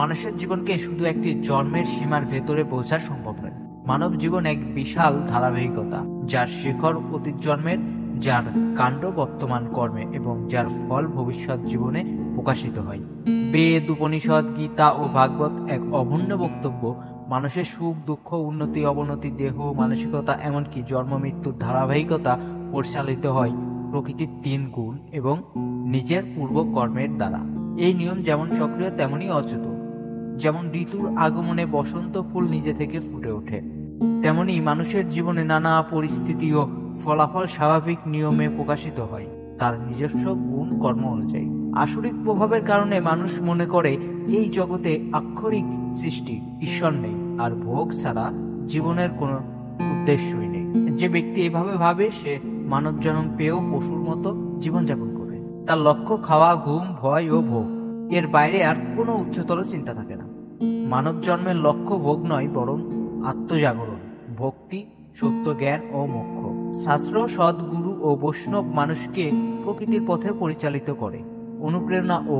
মানুষের জীবনকে শুধু একটি জন্মের সীমার ভেতরে বোঝা সম্ভব নয়। মানব জীবন এক বিশাল ধারাবাহিকতা, যার শিখর অতীত জন্মের, যার কাণ্ড বর্তমান কর্মে এবং যার ফল ভবিষ্যৎ জীবনে প্রকাশিত হয়। বেদ, উপনিষদ, গীতা ও ভাগবত এক অভুন্ন বক্তব্য মানুষের সুখ দুঃখ, উন্নতি অবনতি, দেহ মানসিকতা এমনকি জন্ম মৃত্যুর ধারাবাহিকতা পরিচালিত হয় প্রকৃতির 3 গুণ এবং নিজের পূর্ব কর্মের দ্বারা। এই নিয়ম যেমন সক্রিয় তেমনি অচেতন। যেমন ঋতুর আগমনে বসন্ত ফুল নিজে থেকে ফুটে ওঠে, তেমনি মানুষের জীবনে নানা পরিস্থিতি ও ফলাফল স্বাভাবিক নিয়মে প্রকাশিত হয় তার নিজস্ব গুণ কর্ম অনুযায়ী। আসরিক প্রভাবের কারণে মানুষ মনে করে এই জগতে আক্ষরিক সৃষ্টি, ঈশ্বর নেই, আর ভোগ ছাড়া জীবনের কোনো উদ্দেশ্যই নেই। যে ব্যক্তি এভাবে ভাবে সে মানব জন্ম পেয়েও পশুর মতো জীবনযাপন করে। তার লক্ষ্য খাওয়া, ঘুম, ভয় ও ভোগ, এর বাইরে আর কোনো উচ্চতর চিন্তা থাকে না। মানব জন্মের লক্ষ্য ভোগ নয়, বরং আত্মজাগরণ, ভক্তি, সত্য জ্ঞান ও মোক্ষ। শাস্ত্র, সদ্গুরু ও বৈষ্ণব মানুষকে প্রকৃতির পথে পরিচালিত করে, অনুপ্রেরণা ও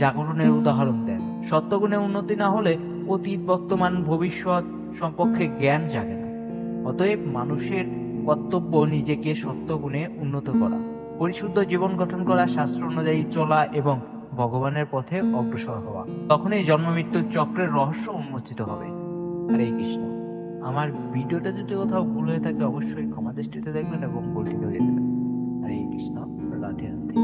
জাগরণের উদাহরণ দেন। সত্যগুণে উন্নতি না হলে অতীত, বর্তমান, ভবিষ্যৎ সম্পর্কে জ্ঞান জাগে না। অতএব মানুষের কর্তব্য নিজেকে সত্যগুণে উন্নত করা, পরিশুদ্ধ জীবন গঠন করা, শাস্ত্র অনুযায়ী চলা এবং ভগবানের পথে অগ্রসর হওয়া। তখনই জন্ম মৃত্যুর চক্রের রহস্য উন্মোচিত হবে। হরে কৃষ্ণ। আমার ভিডিওটা যদি কোথাও ভুল হয়ে থাকে অবশ্যই ক্ষমা দৃষ্টিতে দেখবেন এবং ভুলটি ধরিয়ে দেবেন। হরে কৃষ্ণ। রাধে রাধে।